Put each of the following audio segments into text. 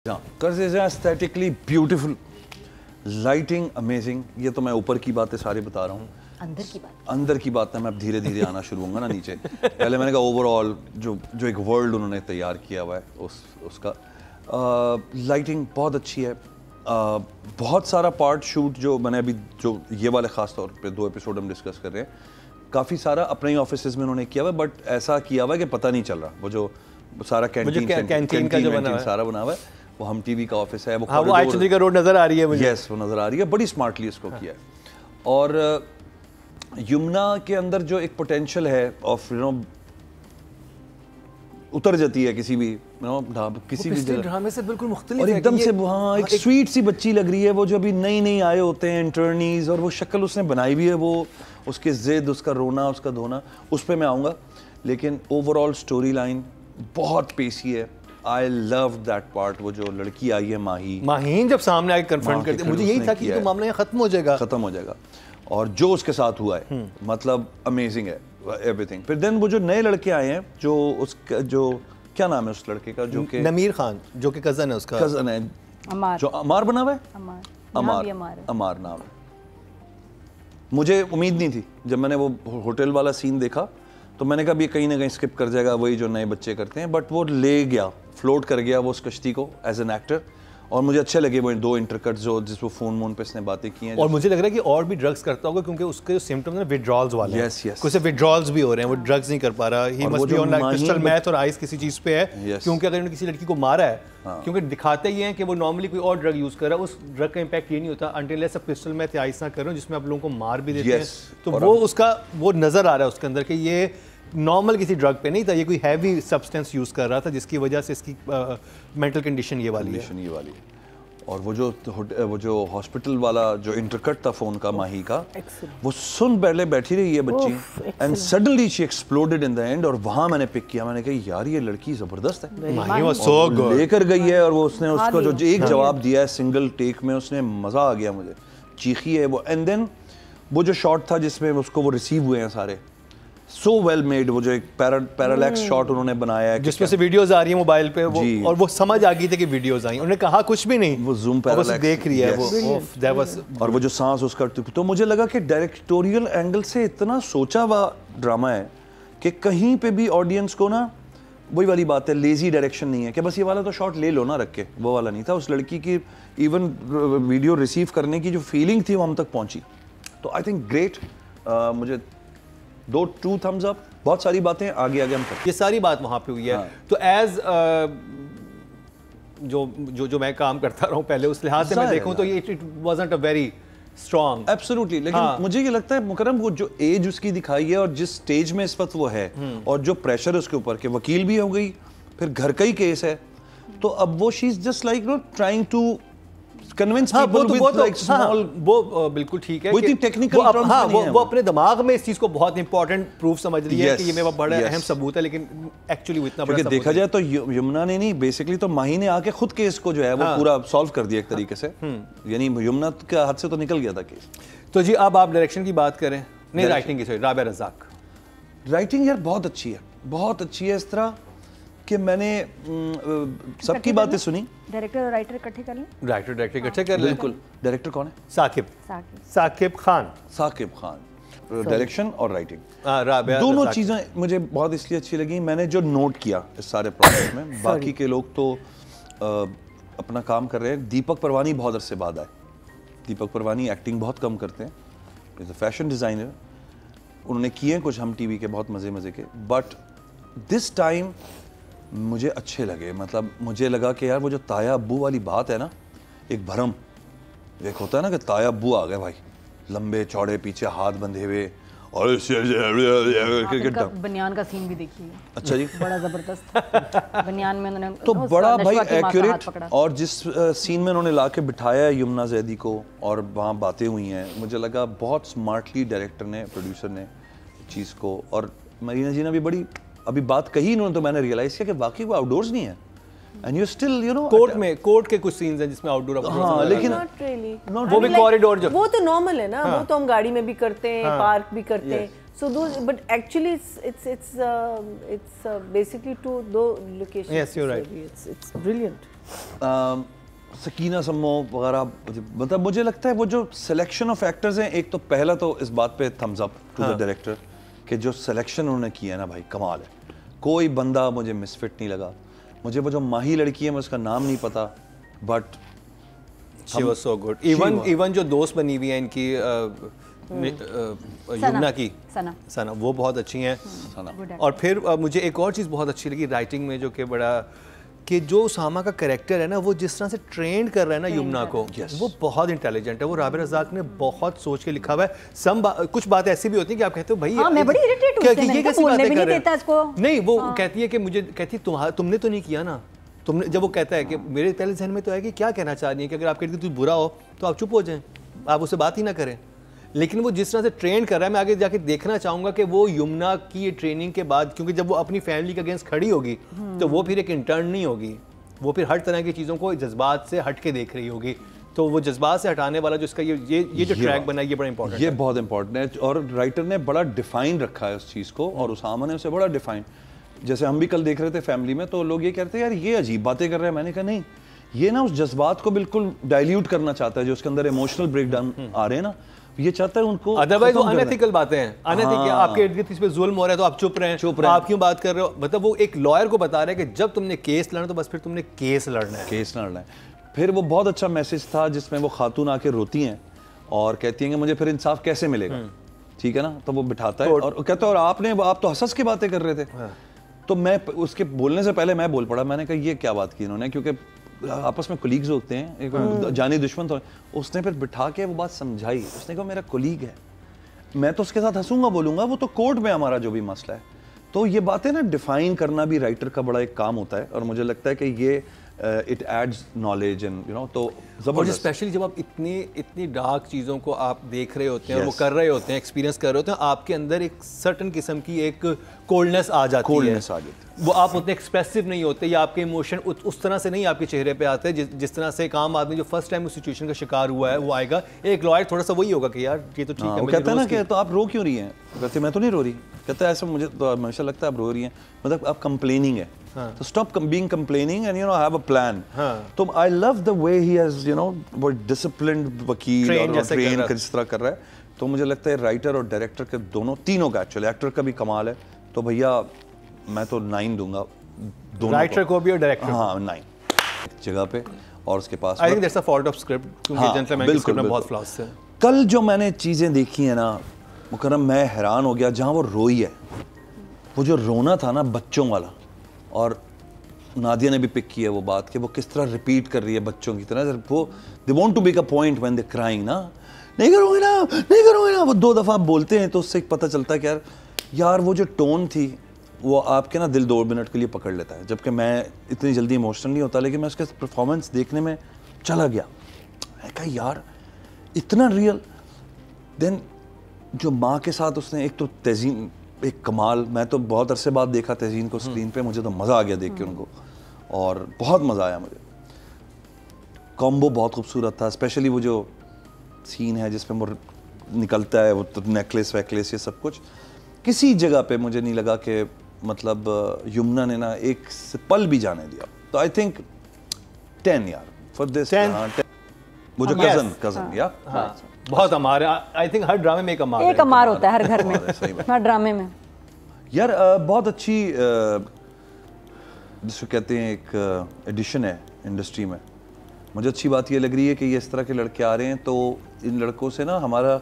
कर्ज is aesthetically beautiful, lighting amazing. ये तो मैं ऊपर की बातें सारी बता रहा हूँ, अंदर की बात मैं अब धीरे धीरे आना शुरू होऊंगा ना नीचे। पहले मैंने कहा ओवरऑल जो एक वर्ल्ड उन्होंने तैयार किया हुआ है उसका लाइटिंग बहुत अच्छी है। बहुत सारा पार्ट शूट जो मैंने अभी जो ये वाले ख़ास तौर पे 2 एपिसोड हम डिस्कस कर रहे हैं, काफ़ी सारा अपने ही ऑफिस में उन्होंने किया हुआ है, बट ऐसा किया हुआ है कि पता नहीं चल रहा। वो जो सारा कैंटीन का जो सारा बना हुआ है वो हम टीवी का ऑफिस है, वो आइचंद्री का रोड नज़र आ रही है मुझे। यस, वो नज़र आ रही है, बड़ी स्मार्टली इसको किया है। और यमुना के अंदर जो एक पोटेंशियल है ऑफ उतर जाती है किसी भी किसी भी ड्रामे से बिल्कुल मुख्तलिफ और एकदम से वहाँ एक स्वीट सी बच्ची लग रही है, वो जो अभी नई आए होते हैं इंटर्नीज, और वो शक्ल उसने बनाई भी है, वो उसके जिद, उसका रोना, उसका धोना, उस पर मैं आऊँगा। लेकिन ओवरऑल स्टोरी लाइन बहुत पेशी है। I love that part. वो जो लड़की आई है माहीन जब सामने आके कन्फ्रंट करती है, मुझे यही था कि तो मामला खत्म हो जाएगा, और जो उसके साथ हुआ है मतलब अमेजिंग है एवरीथिंग। फिर देन वो जो नए लड़के आए हैं, जो उसका जो क्या नाम है उस लड़के का, जो कि नमीर खान, जो कि कजन है, उसका कजन है, जो अमार बना हुआ है, अमार नाम है। मुझे उम्मीद नहीं थी जब मैंने वो होटल वाला सीन देखा, तो मैंने कहा ये कहीं ना कहीं स्किप कर जाएगा, वही जो नए बच्चे करते हैं, बट वो ले गया, फ्लोट कर गया वो उस कश्ती को एज एन एक्टर। और मुझे अच्छे लगे वो 2 इंटरकट जो जिसको फोन पे इसने बातें की हैं। और मुझे लग रहा है कि और भी ड्रग्स करता होगा, क्योंकि उसके जो सिम्टम्स हैं विड्रॉल्स वाले हैं। यस कुछ विड्रॉल्स भी हो रहे हैं, वो ड्रग्स नहीं कर पा रहा। He must be on like crystal math और आइस किसी चीज़ पे है, क्योंकि अगर किसी लड़की को मारा है, क्योंकि दिखाते ही हैं कि वो नॉर्मली कोई और ड्रग यूज़ कर रहा है, उस ड्रग का इंपैक्ट ये नहीं होता अनटिल सब क्रिस्टल मैथ या आइस ना कर रहे हो, जिसमें आप लोगों को मार भी देते हैं। तो वो उसका वो नज़र आ रहा है उसके अंदर कि ये नॉर्मल किसी ड्रग पे नहीं था, ये कोई हैवी सब्सटेंस यूज़ कर रहा था, जिसकी वजह से इसकी मेंटल कंडीशन ये वाली है। और वो जो हॉस्पिटल वाला जो इंटरकट था फोन का माही का, वो सुन पहले बैठी रही है बच्ची, and suddenly she exploded in the end. और वहाँ मैंने पिक किया, मैंने कहा यार ये लड़की जबरदस्त है, माही वाज सो गुड, लेकर गई है। और वो उसने उसका जो एक जवाब दिया है सिंगल टेक में, उसने मज़ा आ गया मुझे, चीखी है वो। एंड देन वो जो शॉट था जिसमें उसको वो रिसीव हुए हैं सारे, सो वेल मेड। वो जो एक पैरालैक्स शॉट उन्होंने बनाया है, जिसमें से वीडियोस आ रही है मोबाइल पे, वो और वो समझ आ गई थी कि वीडियोस आई, उन्होंने कहा कुछ भी नहीं, वो जूम पैरालैक्स देख रही है वो। और वो जो सांस उसका, तो मुझे लगा कि डायरेक्टोरियल एंगल से इतना सोचा हुआ ड्रामा है कि कहीं पे भी ऑडियंस को ना, वही वाली बात है, लेजी डायरेक्शन नहीं है कि बस ये वाला तो शॉट ले लो ना रख के, वो वाला नहीं था। उस लड़की की इवन वीडियो रिसीव करने की जो फीलिंग थी वो हम तक पहुंची। तो आई थिंक ग्रेट, मुझे 2 थम्स अप। बहुत सारी बातें आगे हम करते, ये सारी बात वहाँ पे हुई है। तो एज जो मैं काम करता रहा हूँ पहले, उस लिहाज से मैं देखूँ तो ये it wasn't a very strong. Absolutely. लेकिन मुझे ये लगता है मुकरम, वो जो एज उसकी दिखाई है और जिस स्टेज में इस वक्त वो है, और जो प्रेशर उसके ऊपर के, वकील भी हो गई, फिर घर का ही केस है, तो अब वो she is just like trying to convince people with like small. वो बिल्कुल ठीक है, वो इतनी टेक्निकल टर्म्स में नहीं है। वो अपने दिमाग में इस चीज को बहुत इंपॉर्टेंट प्रूफ समझ रही है कि ये मेरा बड़ा अहम सबूत है, लेकिन एक्चुअली वो इतना बड़ा सबूत देखा जाए तो यमुना ने नहीं, बेसिकली तो माही ने आके खुद केस को जो है वो पूरा सॉल्व कर दिया एक तरीके से। यानी यमुना के हाथ से तो निकल गया था केस। तो जी अब आप डायरेक्शन की बात करें, नहीं राइटिंग की, सॉरी, राबिया रज़ाक। राइटिंग यार बहुत अच्छी है, बहुत अच्छी है। इस तरह कि मैंने सबकी बातें सुनी। डायरेक्टर और राइटर इकट्ठे कर लें, डायरेक्टर इकट्ठे कर लें। बिल्कुल। डायरेक्टर कौन है? साकिब खान। डायरेक्शन और राइटिंग, राबिया दोनों चीज़ें मुझे बहुत इसलिए अच्छी लगी। मैंने जो नोट किया इस सारे प्रोसेस में, बाकी के लोग तो अपना काम कर रहे हैं। दीपक परवानी बहुत अरसे बाद आए। दीपक परवानी एक्टिंग बहुत कम करते हैं, इज अ फैशन डिज़ाइनर। उन्होंने किए कुछ हम टीवी के बहुत मज़े के, बट दिस टाइम मुझे अच्छे लगे। मतलब मुझे लगा कि यार वो जो ताया अब्बू वाली बात है ना, एक भरम, एक होता है ना कि ताया अब्बू आ गए भाई, लंबे चौड़े, पीछे हाथ बंधे हुए, और बनियान का सीन भी देखिए। अच्छा जी, बड़ा जबरदस्त बनियान में उन्होंने तो बड़ा भाई एक्यूरेट। और जिस सीन में उन्होंने ला के बिठाया यमुना जैदी को और वहाँ बातें हुई हैं, मुझे लगा बहुत स्मार्टली डायरेक्टर ने, प्रोड्यूसर ने चीज़ को। और मरीना जी ने भी बड़ी अभी बात कही इन्होंने, तो मैंने रियलाइज किया कि वाकई वो आउटडोर्स नहीं है, एंड यू स्टिल कोर्ट के कुछ सीन्स हैं जिसमें आउटडोर, लेकिन नॉट रियली, वो भी कॉरिडोर जो, वो तो नॉर्मल है ना, वो तो हम गाड़ी में भी करते हैं, पार्क भी करते हैं। So those, but actually it's basically to those locations. Yes, you're right. It's brilliant. Sakina सम्मो वगैरह, मतलब मुझे लगता है वो जो सिलेक्शन ऑफ एक्टर्स हैं, एक तो पहला तो इस बात पे thumbs up to the director कि जो सिलेक्शन उन्होंने किया है ना भाई, कमाल है। कोई बंदा मुझे मिसफिट नहीं लगा। मुझे वो जो माही लड़की है, मैं उसका नाम नहीं पता, but she was so good. Even जो दोस्त बनी हुई है इनकी यमुना की, सना, वो बहुत अच्छी हैं। और फिर मुझे एक और चीज़ बहुत अच्छी लगी राइटिंग में, जो कि बड़ा कि जो उसामा का कैरेक्टर है ना, वो जिस तरह से ट्रेंड कर रहा है ना यमुना को, वो बहुत इंटेलिजेंट है। वो राबिया रज़ाक ने बहुत सोच के लिखा हुआ है। कुछ बात ऐसी भी होती है कि आप कहते हो भाई मैं बड़ी इरिटेट हूं, ये कैसी बातें कर रहे हो। नहीं, वो कहती है कि मुझे, कहती तुमने तो नहीं किया ना, तुमने, जब वो कहता है कि मेरे पहले जहन में तो है कि क्या कहना चाह रही है, कि अगर आप कहते तू बुरा हो तो आप चुप हो जाएं, आप उससे बात ही ना करें। लेकिन वो जिस तरह से ट्रेन कर रहा है, मैं आगे जाके देखना चाहूंगा कि वो यमुना की ये ट्रेनिंग के बाद, क्योंकि जब वो अपनी फैमिली के अगेंस्ट खड़ी होगी तो वो फिर एक इंटर्न नहीं होगी, वो फिर हर तरह की चीज़ों को जज्बात से हट के देख रही होगी। तो वो जज्बात से हटाने वाला जो इसका ये जो ट्रैक बना, ये बड़ा इंपॉर्टेंट है। ये बहुत इंपॉर्टेंट है और राइटर ने बड़ा डिफाइन रखा है उस चीज़ को, और उसामा ने उसे बड़ा डिफाइन। जैसे हम भी कल देख रहे थे फैमिली में, तो लोग ये कहते हैं यार ये अजीब बातें कर रहे हैं। मैंने कहा नहीं, ये ना उस जज्बात को बिल्कुल डाइल्यूट करना चाहता है, जो उसके अंदर इमोशनल ब्रेकडाउन आ रहे हैं ना, ये चाहता है उनको। अदरवाइज वो अनएथिकल बातें हैं, अनएथिकल। आपके इर्द गिर्द इस पे जुल्म हो रहा है तो आप चुप रहें, आप क्यों बात कर रहे हो। मतलब वो एक लॉयर को बता रहा है कि जब तुमने केस लड़ना तो बस फिर तुमने केस लड़ना है। फिर वो बहुत अच्छा मैसेज था जिसमें वो खातून आके रोती हैं और कहती हैं कि मुझे फिर इंसाफ कैसे मिलेगा, ठीक है ना। तो वो बिठाता है और कहता है और आप तो हंस के बातें कर रहे थे। तो मैं उसके बोलने से पहले मैं बोल पड़ा, मैंने कहा ये क्या बात की इन्होंने, क्योंकि आपस में कोलीग्स होते हैं, एक जानी दुश्मन। तो उसने फिर बिठा के वो बात समझाई। उसने कहा मेरा कोलीग है, मैं तो उसके साथ हंसूंगा बोलूंगा, वो तो कोर्ट में हमारा जो भी मसला है। तो ये बातें ना डिफाइन करना भी राइटर का बड़ा एक काम होता है, और मुझे लगता है कि ये इट एड्स नॉलेज एंड तो जबरदस्त। स्पेशली जब आप इतनी डार्क चीज़ों को आप देख रहे होते हैं और वो कर रहे होते हैं, एक्सपीरियंस कर रहे होते हैं, आपके अंदर एक सर्टन किस्म की एक कोल्डनेस आ जाती है। वो आप उतने एक्सप्रेसिव नहीं होते, या आपके इमोशन उस तरह से नहीं आपके चेहरे पे आते जिस तरह से एक आम आदमी जो फर्स्ट टाइम उस सिचुएशन का शिकार हुआ है वो आएगा। एक लॉयर थोड़ा सा वही होगा कि यार ये तो ठीक है। वो कहता है ना कि तो आप रो क्यों रही हैं, कहते मैं तो नहीं रो रही। कहता है ऐसा मुझे तो हमेशा लगता है आप रो रही हैं, मतलब आप कंप्लेनिंग है। तो stop being complaining and have a plan. तो I love the way he has वो डिसिप्लिन्ड वकील और ट्रेन किस तरह कर रहा है। तो मुझे लगता है राइटर और डायरेक्टर के तीनों का, एक्चुअली एक्टर का भी कमाल है। तो भैया मैं तो 9 दूंगा दोनों, राइटर को भी और डायरेक्टर। हाँ 9 जगह पे। और उसके पास I think that's a fault of script, क्योंकि जेंटलमैन की स्क्रिप्ट में बहुत फ्लॉस थे। कल जो मैंने चीज़ें देखी है ना मुकर्रम, मैं हैरान हो गया। जहाँ वो रोई है, वो जो रोना था ना बच्चों वाला, और नादिया ने भी पिक किया वो बात कि वो किस तरह रिपीट कर रही है बच्चों की तरह। वो they want to make a point when they crying ना, नहीं करूँगी ना, नहीं करूँगी ना। वो 2 दफ़ा बोलते हैं तो उससे पता चलता है कि यार वो जो टोन थी वो आपके ना दिल 2 मिनट के लिए पकड़ लेता है। जबकि मैं इतनी जल्दी इमोशनल नहीं होता, लेकिन मैं उसके परफॉर्मेंस देखने में चला गया। मैं कहा यार इतना रियल। देन जो माँ के साथ उसने, एक तो तज़ीन एक कमाल, मैं तो बहुत अरसे बाद देखा तज़ीन को स्क्रीन पे, मुझे तो मज़ा आ गया देख के उनको, और बहुत मज़ा आया मुझे। कॉम्बो बहुत खूबसूरत था, स्पेशली वो जो सीन है जिसमें वो निकलता है, वो तो नेकलेस वैकलेस ये सब कुछ। किसी जगह पे मुझे नहीं लगा कि मतलब यमुना ने ना एक पल भी जाने दिया। तो आई थिंक 10 यार फॉर दिस। वो जो कजन या बहुत अमार है। आई थिंक हर ड्रामे में एक अमार होता है, हर घर में, हर ड्रामे में यार। बहुत अच्छी जिसको कहते हैं एक एडिशन है इंडस्ट्री में। मुझे अच्छी बात ये लग रही है कि ये इस तरह के लड़के आ रहे हैं, तो इन लड़कों से ना हमारा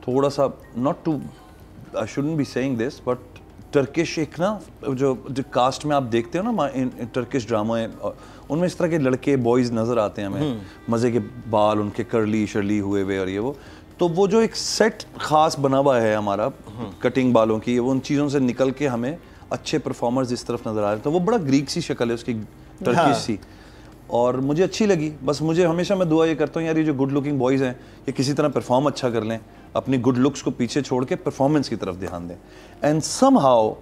थोड़ा सा, not to, I shouldn't be saying this, but Turkish एक ना जो कास्ट में आप देखते हो ना टर्किश ड्रामा है, उनमें इस तरह के लड़के बॉयज़ नज़र आते हैं हमें, मज़े के बाल उनके करली शर्ली हुए हुए और ये वो वो जो एक सेट ख़ास बना हुआ है हमारा कटिंग बालों की, वो उन चीज़ों से निकल के हमें अच्छे परफॉर्मर्स इस तरफ नज़र आ रहे हैं। तो वो बड़ा ग्रीक सी शक्ल है उसकी, टर्किश सी, और मुझे अच्छी लगी। बस मुझे हमेशा मैं दुआ ये करता हूँ यार ये जो गुड लुकिंग बॉयज़ हैं ये किसी तरह परफॉर्म अच्छा कर लें, अपनी गुड लुक्स को पीछे छोड़ के परफॉर्मेंस की तरफ ध्यान दें। एंड समहाउ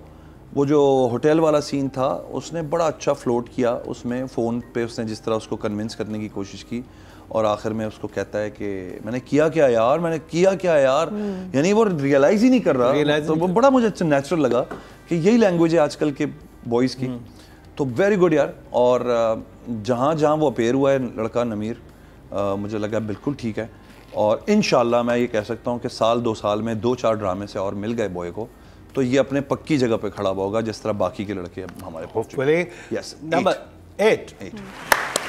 वो जो होटल वाला सीन था उसने बड़ा अच्छा फ्लोट किया, उसमें फ़ोन पे उसने जिस तरह उसको कन्विंस करने की कोशिश की, और आखिर में उसको कहता है कि मैंने किया क्या यार, मैंने किया क्या यार, यानी वो रियलाइज़ ही नहीं कर रहा। तो वो बड़ा मुझे अच्छा नेचुरल लगा कि यही लैंग्वेज है आजकल के बॉयज़ की। तो वेरी गुड यार। और जहाँ जहाँ वो अपेयर हुआ है लड़का नमीर, मुझे लगा बिल्कुल ठीक है। और इंशाल्लाह मैं ये कह सकता हूँ कि साल 2 साल में 2-4 ड्रामे से और मिल गए बॉय को, तो ये अपने पक्की जगह पे खड़ा हुआ होगा जिस तरह बाकी के लड़के अब हमारे होपफुली। यस। नंबर 8